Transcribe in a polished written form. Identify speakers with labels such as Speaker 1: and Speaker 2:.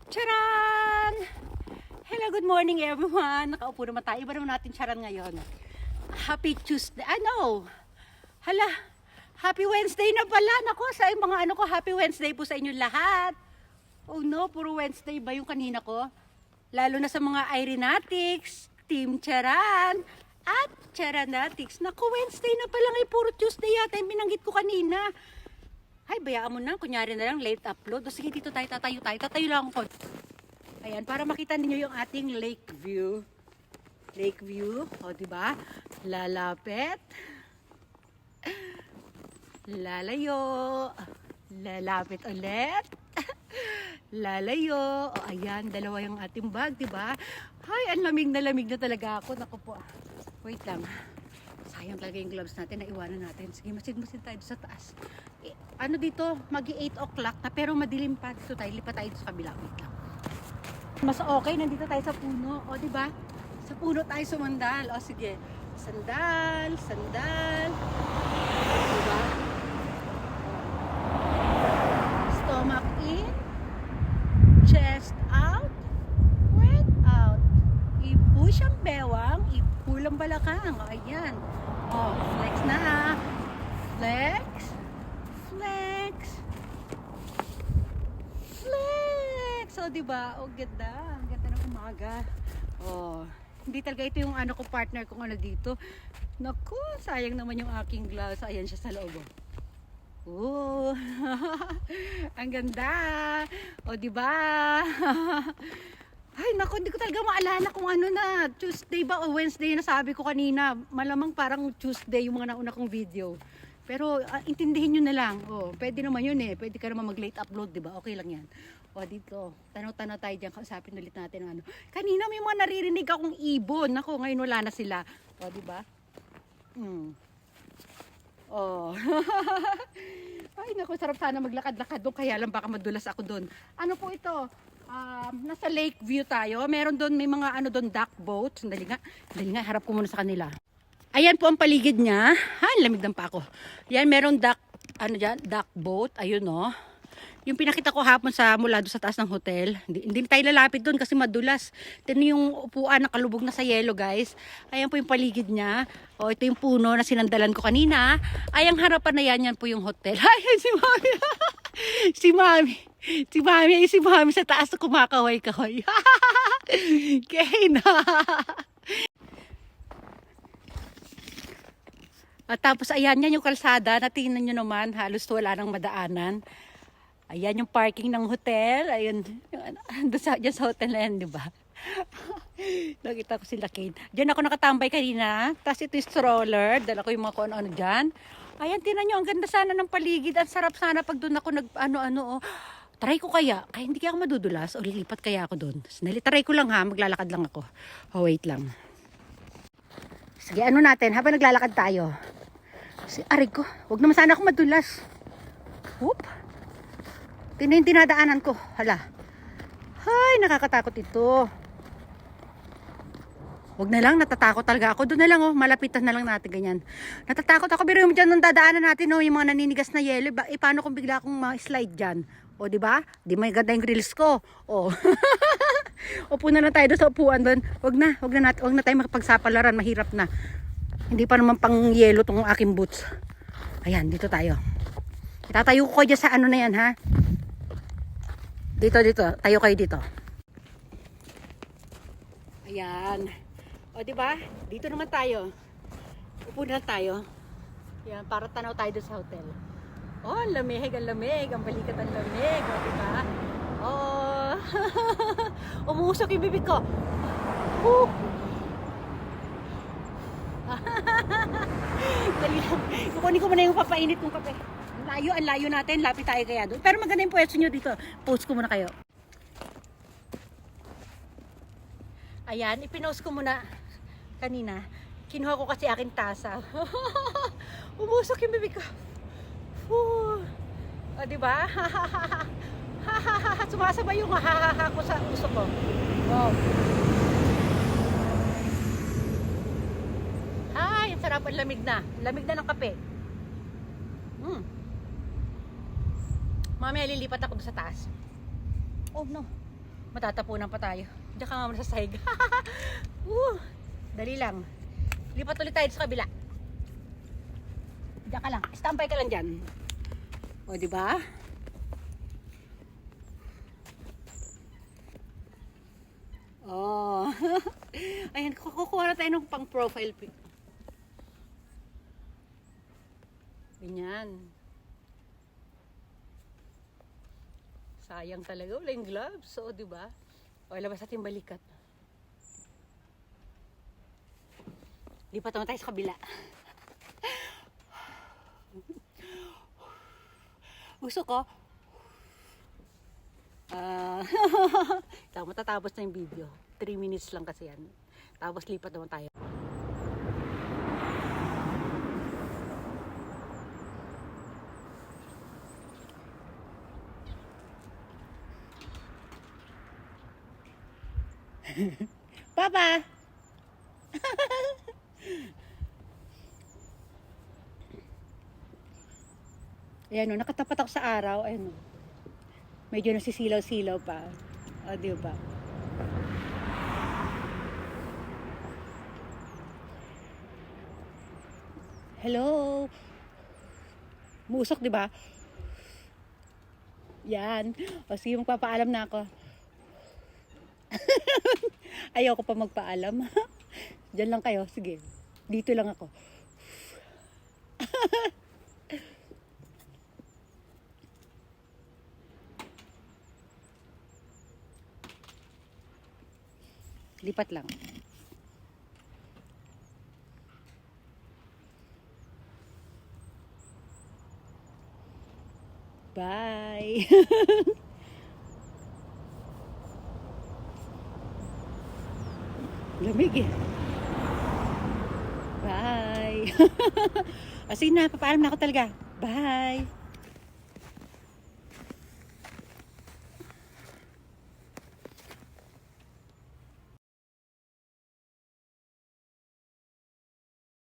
Speaker 1: Charan! Hello, good morning everyone. Nakaupo naman tayo. Iba naman natin charan ngayon. Happy Tuesday. Hala, Happy Wednesday na pala. Nako, sa mga ano ko, Happy Wednesday po sa inyo lahat. Oh no, puro Wednesday ba yung kanina ko? Lalo na sa mga Irenatics, Team Charan, at Charanatics. Naku, Wednesday na pala ngayon. Puro Tuesday yata yung binanggit ko kanina. Ay, bayaan mo na. Kunyari na lang, late upload. O sige, dito tayo, tatayo tayo. Tatayo lang ako. Ayan, para makita niyo yung ating lake view. Lake view. O, diba? Lalapit. Lalayo. Lalapit ulit. Lalayo. O, ayan, dalawa yung ating bag, diba? Ay, ang lamig na talaga ako. Naku po. Wait lang. Sayang talaga yung gloves natin, naiwanan natin. Sige, masid-masid tayo sa taas. Ano dito, magi 8 o'clock na pero madilim pa. Dito tayo, lipat tayo sa kabila. Wait lang. Mas okay, nandito tayo sa puno. O, diba? Sa puno tayo sumandal. O, sige. Sandal, sandal. Diba? Stomach in. Chest out. Breath out. I-push ang bewang. I-pull ang balakang. O, ayan. O, flex na ha. Flex. Flex. Flex. O, diba? O, ganda. Ang ganda ng umaga. O, hindi talaga ito yung ano ko, partner kung ano dito. Naku, sayang naman yung aking gloves. Ayan siya sa loob. Oh. Ang ganda. O, diba? Ay, naku, hindi ko talaga maalala kung ano na. Tuesday ba o Wednesday na sabi ko kanina. Malamang parang Tuesday yung mga nauna kong video. Pero intindihin nyo na lang. Oh, pwede naman yun eh. Pwede ka naman mag-late upload, di ba? Okay lang yan. O, dito. Tanaw-tanaw tayo dyan. Kausapin ulit natin ang ano. Kanina may mga naririnig akong ibon. Ako, ngayon wala na sila. O, di ba? Oh. Ay, naku, sarap sana maglakad-lakad doon. Kaya lang baka madulas ako doon. Ano po ito? Nasa lake view tayo. Meron doon, may mga ano doon, duck boat. Sandali nga, harap ko muna sa kanila. Ayan po ang paligid niya. Lamig ng pa ako. Yan, meron duck, ano dyan, duck boat. Ayun o. Yung pinakita ko hapon mula doon sa taas ng hotel. Hindi tayo lalapit doon kasi madulas. Tignan yung upuan na kalubog na sa yelo, guys. Ayan po yung paligid niya. O, ito yung puno na sinandalan ko kanina. Ay, ang harapan na yan po yung hotel. Ayan si Mami. Si Mami sa taas na kumakaway-kaway. Kaya na. At tapos ayan yan yung kalsada. Natingnan nyo naman, halos wala nang madaanan. Ayan yung parking ng hotel. Ayun, dyan sa hotel na yan, di ba? Nakita ko sila Kane. Diyan ako nakatambay kanina. Tapos ito yung stroller. Dala ko yung mga kung ano dyan. Ayan, tinan nyo, ang ganda sana ng paligid. Ang sarap sana pag doon ako nag-ano-ano. Try ko kaya hindi kaya ako madudulas. O lilipat kaya ako doon. Try ko lang ha, maglalakad lang ako. Oh, wait lang. Sige, ano natin, habang naglalakad tayo. Aray ko, huwag naman sana ako madulas. Whoop. Tingnan yung tinadaanan ko. Hala. Hay, nakakatakot ito. Huwag na lang, natatakot talaga ako. Doon na lang, malapitan na lang natin ganyan. Natatakot ako, pero yung dyan nung dadaanan natin, yung mga naninigas na yelo, paano kung bigla akong ma-slide dyan? O, diba? Di may ganda yung grills ko. O. Upo na lang tayo doon sa upuan doon. Huwag na tayo makipagsapalaran, mahirap na. Hindi pa naman pang yelo tong aking boots. Ayan, dito tayo. Itatayo ko dyan sa ano na yan, ha? Dito. Tayo kayo dito. Ayan. O, diba? Dito naman tayo. Upo na tayo. Ayan, para tanaw tayo doon sa hotel. Oh, ang lamig. Ang balikat ang lamig. O, diba? Oh. Umuusok yung bibig ko. Dali lang. Kukunin ko muna yung papainit kong kape. Ang layo natin. Lapit tayo kaya doon. Pero maganda yung pwesto nyo dito. Post ko muna kayo. Ayan, ipinost ko muna kanina. Kinuha ko kasi aking tasa. Umusok yung bibig ko. O, diba? Sumasabay yung ha ko sa usok ko. Wow. Ay, ang sarap, ang lamig na. Lamig na ng kape. Mamaya lilipat ako sa taas. Oh no. Matatapunan pa tayo. Diyan ka nga muna sa sahig. Dali lang. Lipat ulit tayo sa kabila. Diyan ka lang. Stampay ka lang dyan. O, di ba? Oh. Ayan, kukuha na tayo ng pang profile pic. Ganyan. Sayang talaga. Wala yung gloves. So, di ba? O, labas natin balikat. Lipat naman tayo sa kabila. Gusto ko. Matatapos na yung video. 3 minutes lang kasi yan. Tapos lipat naman tayo. Papa! Ayan o, nakatapat ako sa araw. Ayan o. Medyo nasisilaw-silaw pa. O, diba? Hello! Musok, diba? Yan. O, sige, magpapaalam na ako. Ayoko pa magpaalam. Diyan lang kayo. Sige. Dito lang ako. Lipat lang. Bye. Lamig eh. Bye. O sige na, papaalam na ako talaga. Bye.